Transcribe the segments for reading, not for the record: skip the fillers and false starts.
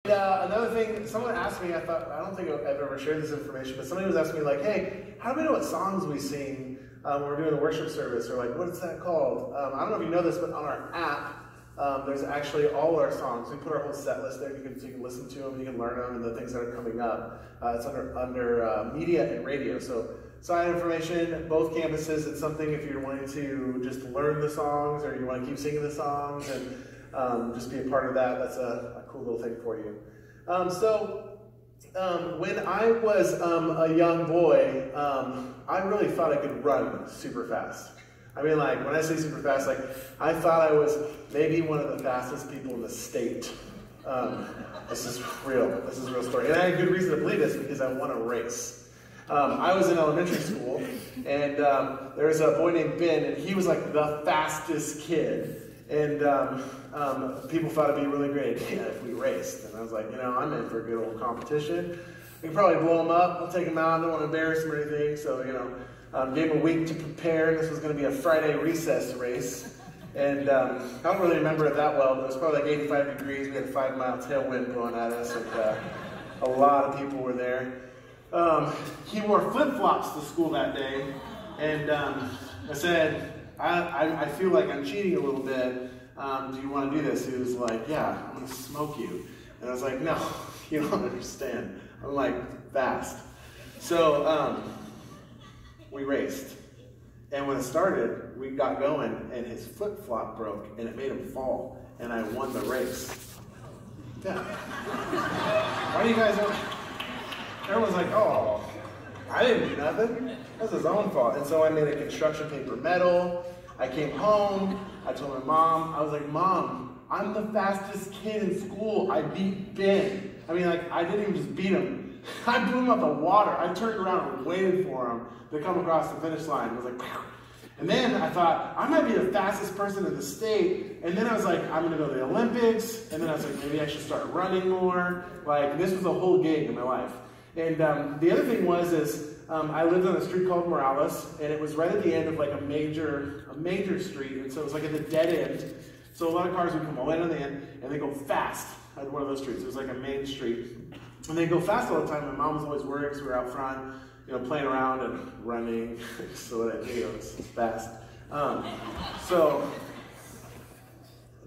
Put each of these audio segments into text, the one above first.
Another thing, someone asked me, I don't think I've ever shared this information, but somebody was asking me like, hey, how do we know what songs we sing when we're doing the worship service? Or like, what's that called? I don't know if you know this, but on our app, there's actually all our songs. We put our whole set list there. You can listen to them, you can learn them, and the things that are coming up. It's under media and radio. So sign information, both campuses. It's something if you're wanting to just learn the songs or you want to keep singing the songs and just be a part of that. That's a cool little thing for you. When I was a young boy, I really thought I could run super fast. I mean, like, when I say super fast, like, I thought I was maybe one of the fastest people in the state. This is real. This is a real story. And I had good reason to believe this because I won a race. I was in elementary school, and there was a boy named Ben, and he was like the fastest kid. And people thought it'd be a really great idea if we raced. And I was like, you know, I'm in for a good old competition. We can probably blow him up. I'll take him out. I don't want to embarrass him or anything. So, you know, gave him a week to prepare. This was going to be a Friday recess race. And I don't really remember it that well, but it was probably like 85 degrees. We had a 5-mile tailwind blowing at us, and a lot of people were there. He wore flip-flops to school that day, and I said, I feel like I'm cheating a little bit. Do you want to do this? He was like, yeah, I'm going to smoke you. And I was like, no, you don't understand. I'm like fast. So we raced. And when it started, we got going, and his flip-flop broke, and it made him fall, and I won the race. Yeah. Why do you guys know? Everyone's like, oh, I didn't do nothing. That's his own fault. And so I made a construction paper medal. I came home. I told my mom. I was like, Mom, I'm the fastest kid in school. I beat Ben. I mean, like, I didn't even just beat him. I blew him out the water. I turned around and waited for him to come across the finish line. I was like, pow. And then I thought, I might be the fastest person in the state. And then I was like, I'm going to go to the Olympics. And then I was like, maybe I should start running more. Like, this was a whole gig in my life. And the other thing was, I lived on a street called Morales, and it was right at the end of like a major street, and so it was like at the dead end. So a lot of cars would come all the way on the end, and they go fast at one of those streets. It was like a main street, and they go fast all the time. My mom was always worried because we were out front, you know, playing around and running, so that, you know, it's fast. So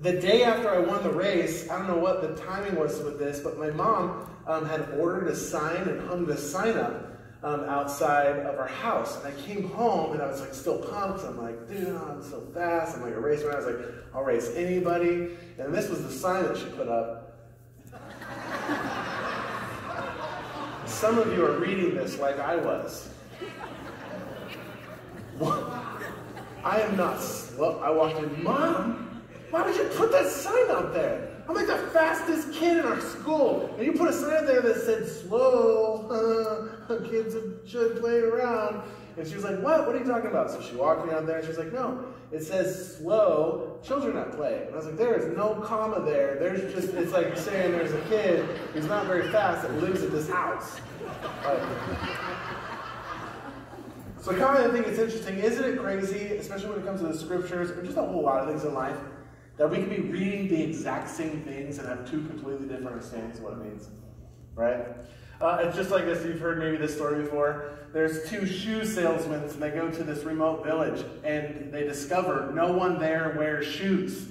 the day after I won the race, I don't know what the timing was with this, but my mom had ordered a sign and hung the sign up outside of our house. And I came home and I was like still pumped. I'm like, dude, I'm so fast. I'm like a racer. I was like, I'll race anybody. And this was the sign that she put up. Some of you are reading this like I was. What? I am not slow. I walked in, Mom, why would you put that sign out there? I'm like the fastest kid in our school. And you put a sign out there that said slow, kids should play around. And she was like, what? What are you talking about? So she walked me out there and she was like, no, it says slow, children not play. And I was like, there is no comma there. There's just, it's like saying there's a kid who's not very fast that lives at this house. So I kind of think it's interesting, isn't it crazy, especially when it comes to the scriptures, or just a whole lot of things in life, that we can be reading the exact same things and have two completely different understandings of what it means, right? It's just like this. You've heard maybe this story before. There's two shoe salesmen, and they go to this remote village, and they discover no one there wears shoes.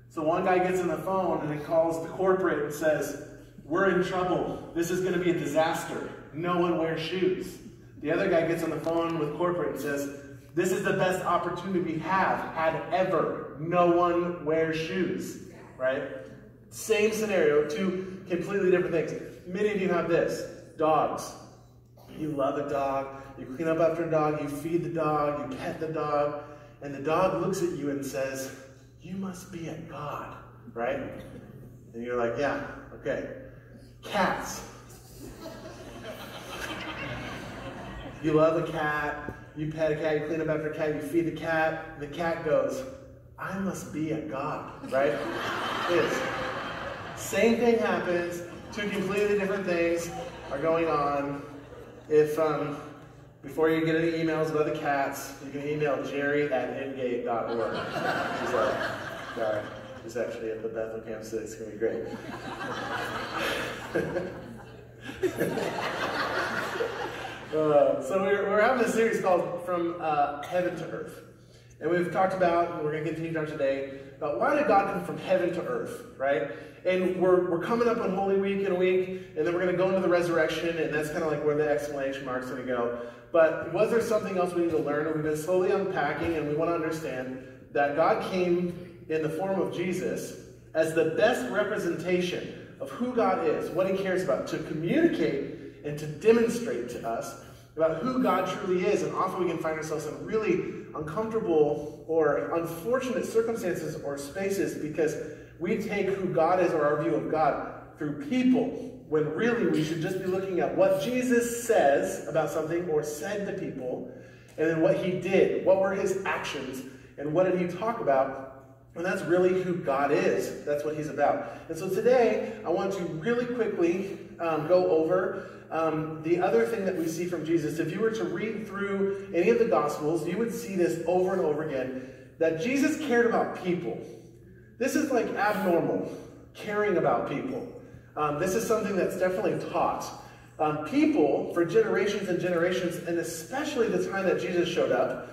So one guy gets on the phone, and he calls the corporate and says, we're in trouble. This is going to be a disaster. No one wears shoes. The other guy gets on the phone with corporate and says, this is the best opportunity we have had ever. No one wears shoes, right? Same scenario, two completely different things. Many of you have this, dogs. You love a dog, you clean up after a dog, you feed the dog, you pet the dog, and the dog looks at you and says, you must be a god, right? And you're like, yeah, okay. Cats. You love a cat, you pet a cat, you clean up after a cat, you feed the cat, and the cat goes, I must be a god, right? It is. Same thing happens, two completely different things are going on. If, before you get any emails about the cats, you can email jerry@ingate.org. She's like, all right. is actually at the Bethel campus. It's going to be great. So we're having a series called From Heaven to Earth. And we've talked about, and we're going to continue to talk today, about why did God come from heaven to earth, right? And we're coming up on Holy Week in a week, and then we're going to go into the resurrection, and that's kind of like where the exclamation mark's going to go. But was there something else we need to learn? And we've been slowly unpacking, and we want to understand that God came in the form of Jesus as the best representation of who God is, what he cares about, to communicate and to demonstrate to us about who God truly is. And often we can find ourselves in really uncomfortable or unfortunate circumstances or spaces because we take who God is or our view of God through people, when really we should just be looking at what Jesus says about something or said to people, and then what he did, what were his actions, and what did he talk about. And that's really who God is. That's what he's about. And so today, I want to really quickly go over the other thing that we see from Jesus. If you were to read through any of the Gospels, you would see this over and over again, that Jesus cared about people. This is like abnormal, caring about people. This is something that's definitely taught. People, for generations and generations, and especially the time that Jesus showed up,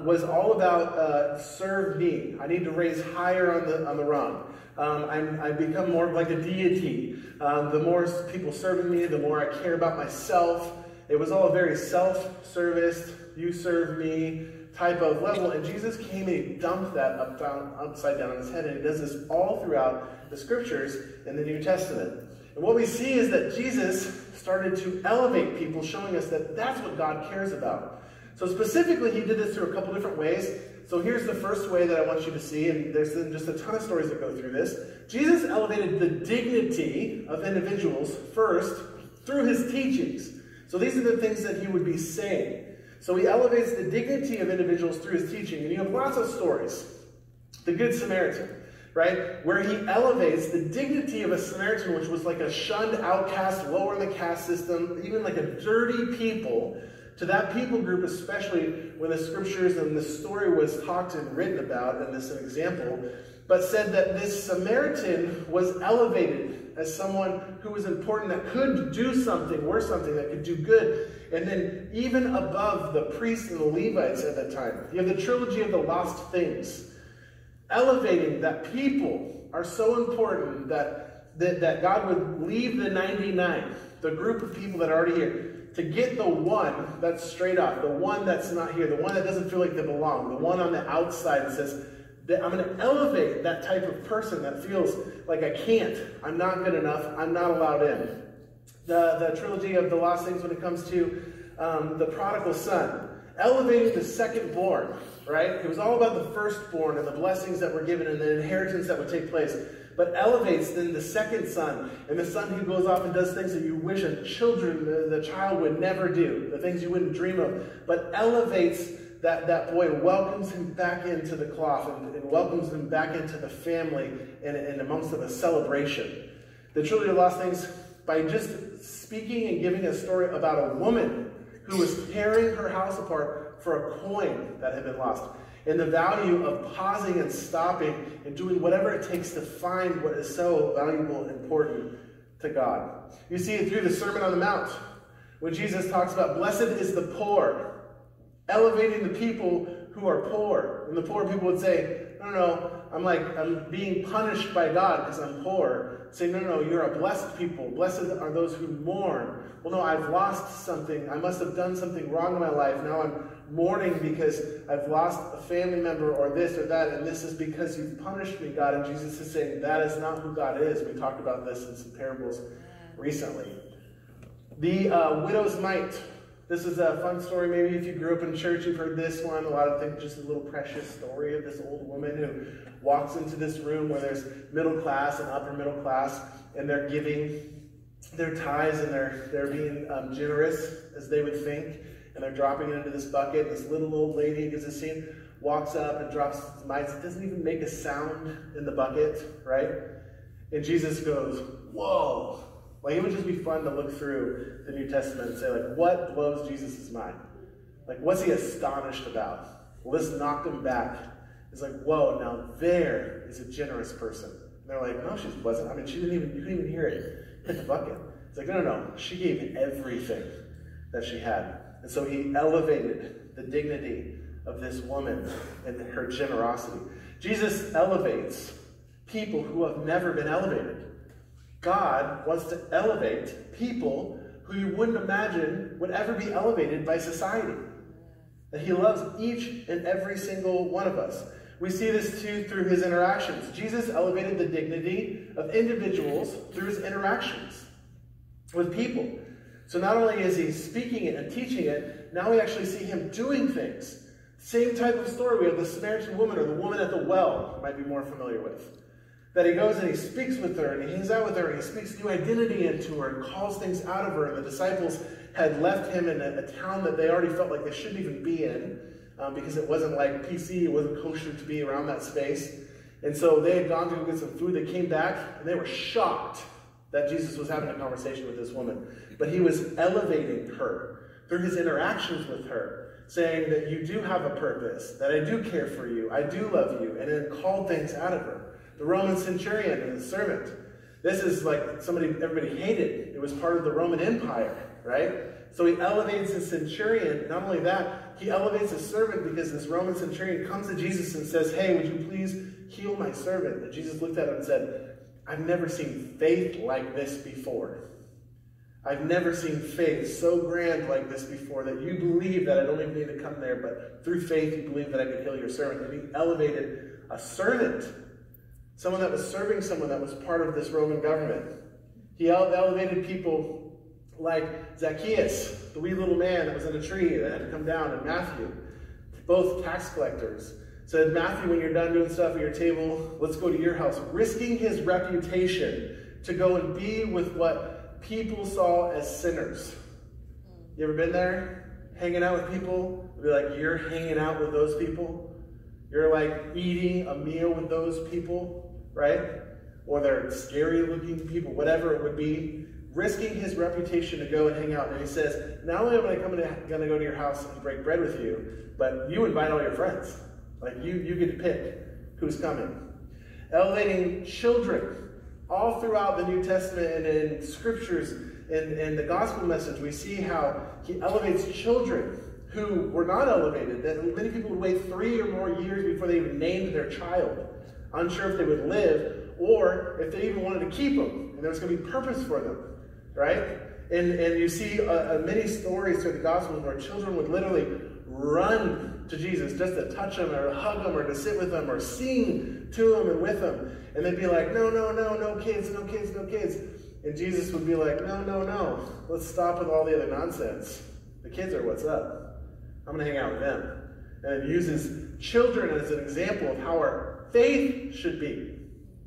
was all about serve me. I need to raise higher on the rung. I become more like a deity. The more people serving me, the more I care about myself. It was all a very self-service, you serve me type of level. And Jesus came and he dumped that upside down on his head. And he does this all throughout the scriptures in the New Testament. And what we see is that Jesus started to elevate people, showing us that that's what God cares about. So specifically, he did this through a couple different ways. So here's the first way that I want you to see, and there's just a ton of stories that go through this. Jesus elevated the dignity of individuals first through his teachings. So these are the things that he would be saying. So he elevates the dignity of individuals through his teaching. And you have lots of stories. The Good Samaritan, right? Where he elevates the dignity of a Samaritan, which was like a shunned outcast, lower in the caste system, even like a dirty people, to that people group, especially when the scriptures and the story was talked and written about, and this is an example, but said that this Samaritan was elevated as someone who was important, that could do something, or something that could do good. And then even above the priests and the Levites at that time, you have the trilogy of the lost things, elevating that people are so important that God would leave the 99, the group of people that are already here, to get the one that's straight off, the one that's not here, the one that doesn't feel like they belong, the one on the outside that says, that I'm going to elevate that type of person that feels like I can't, I'm not good enough, I'm not allowed in. The trilogy of the lost things when it comes to the prodigal son, elevating the second-born, right? It was all about the firstborn and the blessings that were given and the inheritance that would take place. But elevates then the second son, and the son who goes off and does things that you wish the child would never do, the things you wouldn't dream of, but elevates that boy and welcomes him back into the cloth and welcomes him back into the family and amongst them a celebration. The trilogy of lost things, by just speaking and giving a story about a woman who was tearing her house apart for a coin that had been lost. And the value of pausing and stopping and doing whatever it takes to find what is so valuable and important to God. You see it through the Sermon on the Mount, when Jesus talks about blessed is the poor, elevating the people who are poor. And the poor people would say, no, I'm being punished by God because I'm poor. Say, no, you're a blessed people. Blessed are those who mourn. Well, no, I've lost something. I must have done something wrong in my life. Now I'm mourning because I've lost a family member or this or that, and this is because you've punished me, God. And Jesus is saying that is not who God is. We talked about this in some parables recently. The widow's mite. This is a fun story. Maybe if you grew up in church, you've heard this one. A lot of things, just a little precious story of this old woman who walks into this room where there's middle class and upper middle class, and they're giving their tithes, and they're being generous, as they would think, and they're dropping it into this bucket. This little old lady, gives a scene, walks up and drops mites. It doesn't even make a sound in the bucket, right? And Jesus goes, whoa. Like, it would just be fun to look through the New Testament and say, like, what blows Jesus' mind? Like, what's he astonished about? Well, this knocked him back It's like, whoa, now there is a generous person. And they're like, no, she wasn't. I mean, you couldn't even hear it hit the bucket. It's like, no, she gave everything that she had. And so he elevated the dignity of this woman and her generosity. Jesus elevates people who have never been elevated. God wants to elevate people who you wouldn't imagine would ever be elevated by society. That he loves each and every single one of us. We see this too through his interactions. Jesus elevated the dignity of individuals through his interactions with people. So not only is he speaking it and teaching it, now we actually see him doing things. Same type of story. We have the Samaritan woman, or the woman at the well, you might be more familiar with. That he goes and he speaks with her, and he hangs out with her, and he speaks new identity into her, and calls things out of her. And the disciples had left him in a town that they already felt like they shouldn't even be in, because it wasn't like PC, it wasn't kosher to be around that space. And so they had gone to go get some food. They came back, and they were shocked that Jesus was having a conversation with this woman. But he was elevating her through his interactions with her, saying that you do have a purpose, that I do care for you, I do love you, and then called things out of her. The Roman centurion and the servant. This is like somebody everybody hated. It was part of the Roman Empire, right? So he elevates the centurion. Not only that, he elevates a servant because this Roman centurion comes to Jesus and says, hey, would you please heal my servant? And Jesus looked at him and said, I've never seen faith like this before. I've never seen faith so grand like this before, that you believe that I don't even need to come there, but through faith you believe that I could heal your servant. And he elevated a servant, someone that was serving someone that was part of this Roman government. He elevated people like Zacchaeus, the wee little man that was in a tree that had to come down, and Matthew, both tax collectors. Said, Matthew, when you're done doing stuff at your table, let's go to your house, risking his reputation to go and be with what people saw as sinners. You ever been there? Hanging out with people? Be like, you're hanging out with those people? You're like eating a meal with those people, right? Or they're scary looking people, whatever it would be. Risking his reputation to go and hang out. And he says, not only am I going to go to your house and break bread with you, but you invite all your friends. Like you get to pick who's coming. Elevating children. All throughout the New Testament and in scriptures and the gospel message, we see how he elevates children who were not elevated. That many people would wait 3 or more years before they even named their child, unsure if they would live or if they even wanted to keep them, and there was going to be purpose for them, right? And you see many stories through the Gospels where children would literally run to Jesus just to touch him or hug him or to sit with him or sing to him and with him. And they'd be like, no kids, no kids, no kids. And Jesus would be like, no, let's stop with all the other nonsense. The kids are what's up. I'm going to hang out with them. And it uses children as an example of how our faith should be,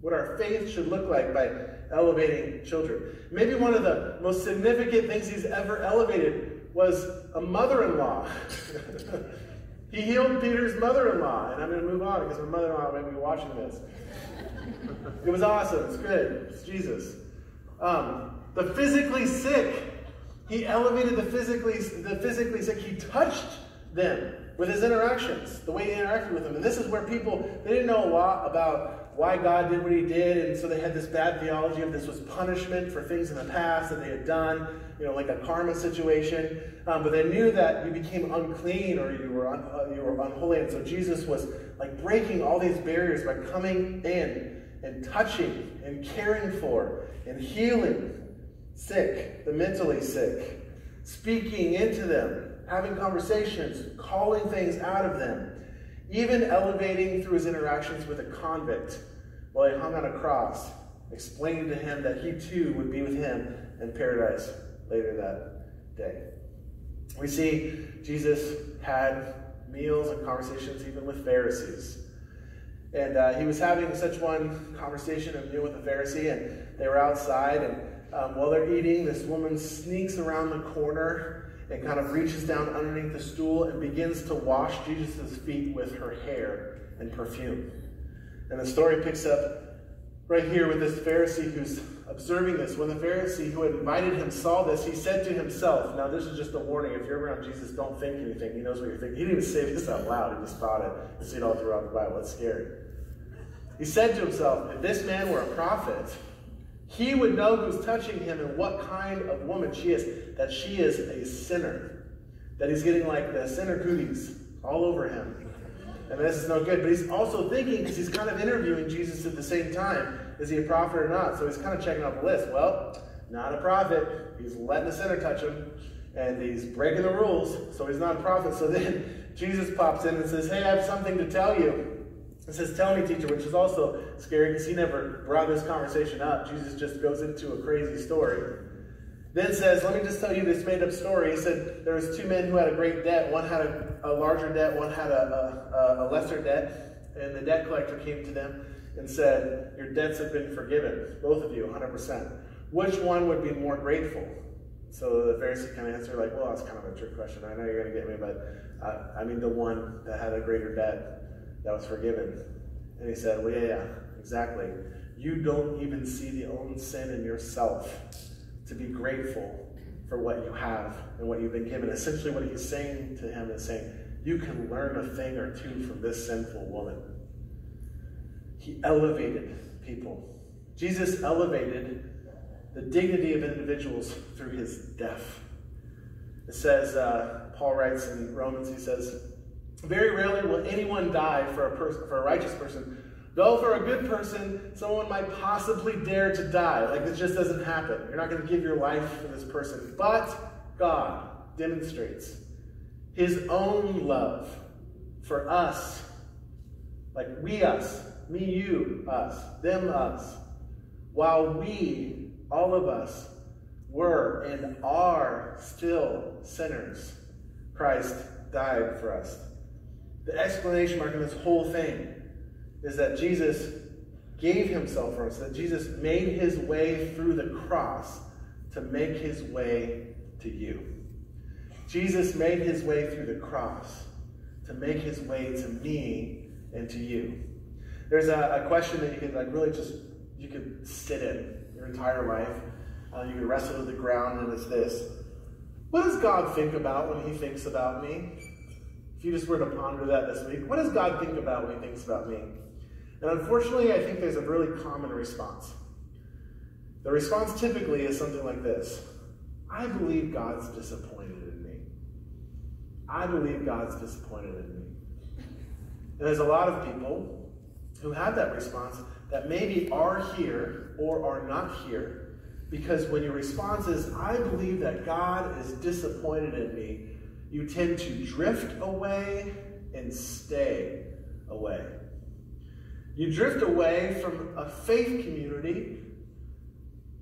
what our faith should look like by elevating children. Maybe one of the most significant things he's ever elevated was a mother-in-law. He healed Peter's mother-in-law, and I'm going to move on because my mother-in-law may be watching this. It was awesome. It's good. It's Jesus. The physically sick. He elevated the physically sick. He touched them with his interactions, the way he interacted with them. And this is where people, they didn't know a lot about why God did what he did, and so they had this bad theology of this was punishment for things in the past that they had done, like a karma situation. But they knew that you became unclean or you were unholy, and so Jesus was like breaking all these barriers by coming in and touching and caring for and healing sick, the mentally sick, speaking into them, having conversations, calling things out of them, even elevating through his interactions with a convict while he hung on a cross, explaining to him that he too would be with him in paradise later that day. We see Jesus had meals and conversations even with Pharisees. And he was having such one conversation, a meal with a Pharisee, and they were outside, and while they're eating, this woman sneaks around the corner and kind of reaches down underneath the stool and begins to wash Jesus' feet with her hair and perfume. And the story picks up right here with this Pharisee who's observing this. When the Pharisee who had invited him saw this, he said to himself, now this is just a warning, if you're around Jesus, don't think anything. He knows what you're thinking. He didn't even say this out loud, he just thought it. You see it all throughout the Bible, it's scary. He said to himself, if this man were a prophet, he would know who's touching him and what kind of woman she is, that she is a sinner. That he's getting like the sinner cooties all over him. And this is no good. But he's also thinking, because he's kind of interviewing Jesus at the same time, is he a prophet or not? So he's kind of checking off the list. Well, not a prophet. He's letting a sinner touch him. And he's breaking the rules, so he's not a prophet. So then Jesus pops in and says, hey, I have something to tell you. It says, tell me, teacher, which is also scary because he never brought this conversation up. Jesus just goes into a crazy story. Then says, let me just tell you this made-up story. He said there was two men who had a great debt. One had a larger debt, one had a lesser debt. And the debt collector came to them and said, your debts have been forgiven, both of you, 100%. Which one would be more grateful? So the Pharisee kind of answered like, well, that's kind of a trick question. I know you're going to get me, but I mean the one that had a greater debt that was forgiven. And he said, well, yeah, exactly. You don't even see the own sin in yourself to be grateful for what you have and what you've been given. Essentially what he's saying to him is saying, you can learn a thing or two from this sinful woman. He elevated people. Jesus elevated the dignity of individuals through his death. It says, Paul writes in Romans, he says, very rarely will anyone die for a righteous person, though for a good person, someone might possibly dare to die. Like, this just doesn't happen. You're not going to give your life for this person. But God demonstrates his own love for us. Like we, us. Me, you, us. Them, us. While we, all of us, were and are still sinners, Christ died for us. The exclamation mark in this whole thing is that Jesus gave himself for us, that Jesus made his way through the cross to make his way to you. Jesus made his way through the cross to make his way to me and to you. There's a question that you could like really just, you could sit in your entire life. You could wrestle to the ground, and it's this. What does God think about when he thinks about me? If you just were to ponder that this week, what does God think about when he thinks about me? And unfortunately, I think there's a really common response. The response typically is something like this. I believe God's disappointed in me. I believe God's disappointed in me. And there's a lot of people who have that response that maybe are here or are not here, because when your response is, I believe that God is disappointed in me, you tend to drift away and stay away. You drift away from a faith community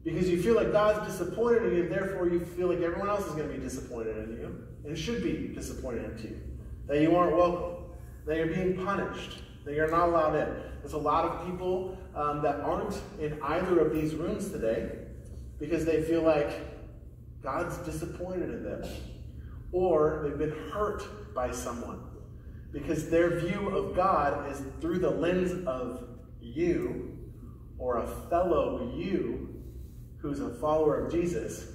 because you feel like God's disappointed in you, and therefore you feel like everyone else is going to be disappointed in you and should be disappointed in you. That you aren't welcome, that you're being punished, that you're not allowed in. There's a lot of people that aren't in either of these rooms today because they feel like God's disappointed in them. Or they've been hurt by someone because their view of God is through the lens of you or a fellow you who's a follower of Jesus,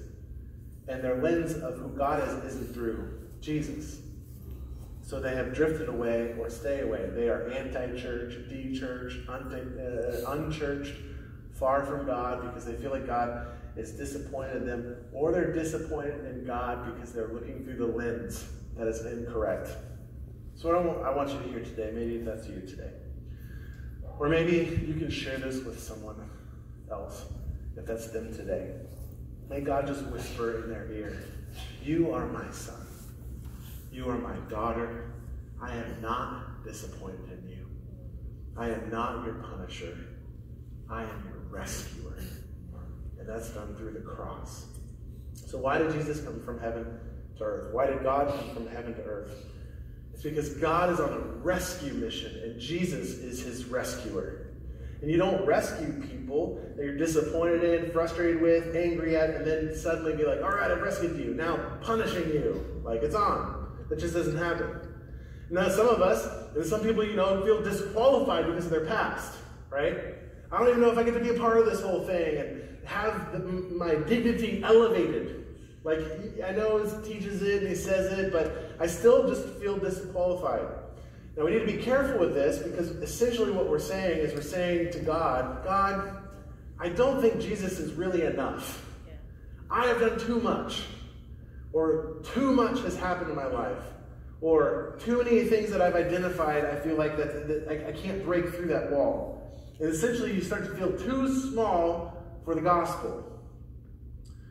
and their lens of who God is isn't through Jesus. So they have drifted away or stay away. They are anti-church, de-church, unchurched, far from God because they feel like God is disappointed in them, or they're disappointed in God because they're looking through the lens that is incorrect. So what I want you to hear today, maybe if that's you today, or maybe you can share this with someone else, if that's them today. May God just whisper in their ear, you are my son. You are my daughter. I am not disappointed in you. I am not your punisher. I am your rescuer. And that's done through the cross. So why did Jesus come from heaven to earth? Why did God come from heaven to earth? It's because God is on a rescue mission, and Jesus is his rescuer. And you don't rescue people that you're disappointed in, frustrated with, angry at, and then suddenly be like, all right, I've rescued you. Now punishing you. Like, it's on. That just doesn't happen. Now, some of us, and some people, feel disqualified because of their past, right? I don't even know if I get to be a part of this whole thing and have my dignity elevated. Like, I know he teaches it and he says it, but I still just feel disqualified. Now, we need to be careful with this because essentially what we're saying is we're saying to God, God, I don't think Jesus is really enough. Yeah. I have done too much. Or too much has happened in my life. Or too many things that I've identified, I feel like that I can't break through that wall. And essentially you start to feel too small for the gospel.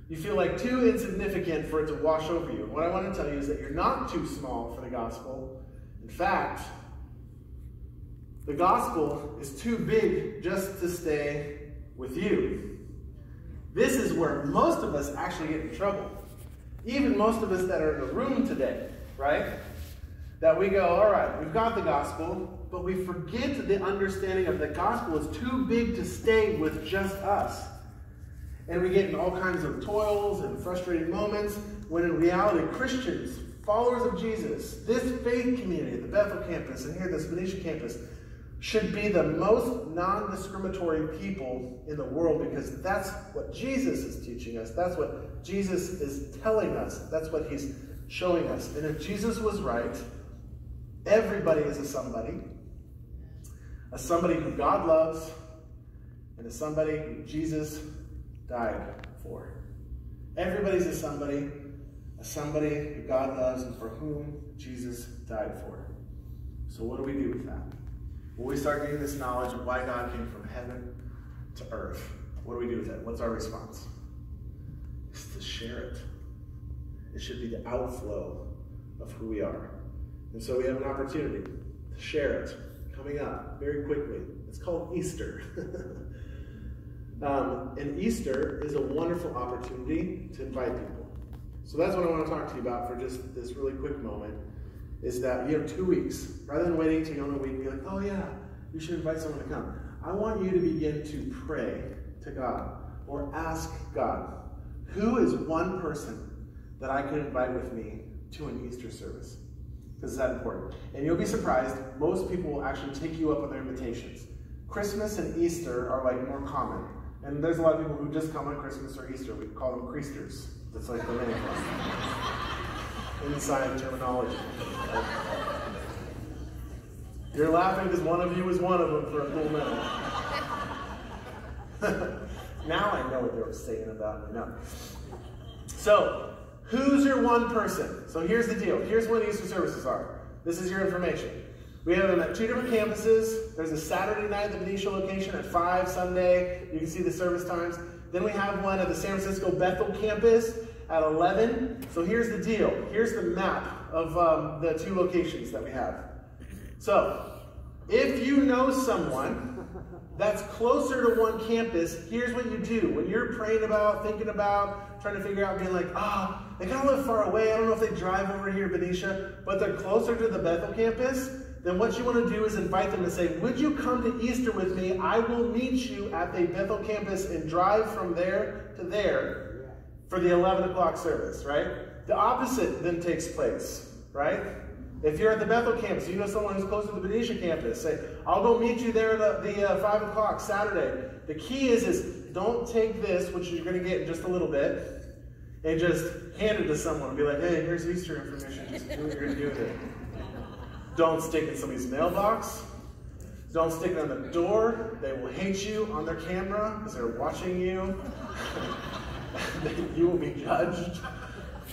You feel like too insignificant for it to wash over you. And what I want to tell you is that you're not too small for the gospel. In fact, the gospel is too big just to stay with you. This is where most of us actually get in trouble. Even most of us that are in the room today, right? That we go, all right, we've got the gospel, but we forget the understanding of the gospel is too big to stay with just us. And we get in all kinds of toils and frustrating moments, when in reality, Christians, followers of Jesus, this faith community, the Bethel campus, and here this Benicia campus, should be the most non-discriminatory people in the world, because that's what Jesus is teaching us. That's what Jesus is telling us. That's what he's showing us. And if Jesus was right, everybody is a somebody who God loves, and a somebody who Jesus died for. Everybody's a somebody who God loves and for whom Jesus died for. So what do we do with that? When we start getting this knowledge of why God came from heaven to earth, what do we do with it? What's our response? It's to share it. It should be the outflow of who we are. And so we have an opportunity to share it coming up very quickly. It's called Easter. And Easter is a wonderful opportunity to invite people. So that's what I want to talk to you about for just this really quick moment, is that you have 2 weeks. Rather than waiting till you know a week and be like, oh yeah, you should invite someone to come. I want you to begin to pray to God or ask God, who is one person that I could invite with me to an Easter service? Because it's that important. And you'll be surprised, most people will actually take you up on their invitations. Christmas and Easter are like more common. And there's a lot of people who just come on Christmas or Easter. We call them Creasters. That's like the name. Inside terminology. You're laughing because one of you was one of them for a cool minute. Now I know what they were saying about me. No. So, who's your one person? So here's the deal. Here's when Easter services are. This is your information. We have them at 2 different campuses. There's a Saturday night at the Benicia location at 5, Sunday. You can see the service times. Then we have one at the San Francisco Bethel campus at 11. So here's the deal. Here's the map of the 2 locations that we have. So, if you know someone that's closer to one campus, here's what you do. When you're praying about, thinking about, trying to figure out, being like, they kind of live far away. I don't know if they drive over here to Benicia, but they're closer to the Bethel campus, then what you want to do is invite them and say, would you come to Easter with me? I will meet you at the Bethel campus and drive from there to there for the 11 o'clock service, right? The opposite then takes place, right? If you're at the Bethel campus, you know someone who's close to the Benicia campus, say, I'll go meet you there at the 5 o'clock Saturday. The key is don't take this, which you're going to get in just a little bit, and just hand it to someone and be like, hey, here's Easter information. Just do what you're going to do with it. Don't stick it in somebody's mailbox. Don't stick it on the door. They will hate you on their camera because they're watching you. You will be judged,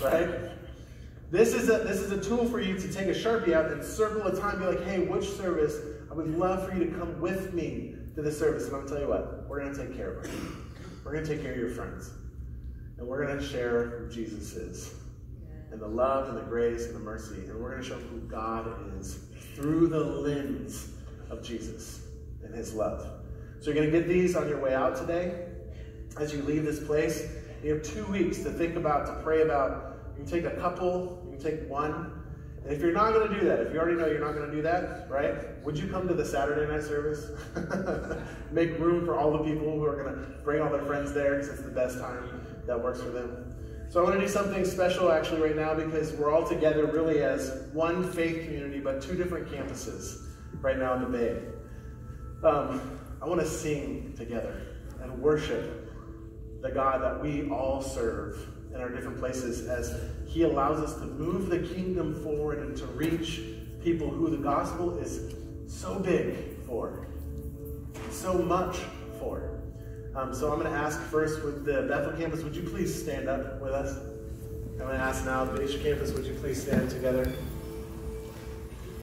right? This is a tool for you to take a Sharpie out and circle a time, be like, hey, which service? I would love for you to come with me to this service. And I'm going to tell you what, we're going to take care of it. We're going to take care of your friends. And we're going to share who Jesus is. And the love and the grace and the mercy. And we're going to show who God is through the lens of Jesus and his love. So you're going to get these on your way out today. As you leave this place, you have 2 weeks to think about, to pray about. You can take a couple, you can take one. And if you're not going to do that, if you already know you're not going to do that, right? Would you come to the Saturday night service? Make room for all the people who are going to bring all their friends there because it's the best time that works for them. So I want to do something special actually right now because we're all together really as one faith community, but 2 different campuses right now in the Bay. I want to sing together and worship the God that we all serve in our different places as he allows us to move the kingdom forward and to reach people who the gospel is so big for, so much for. So I'm going to ask first with the Bethel campus, would you please stand up with us? I'm going to ask now the Asia campus, would you please stand together?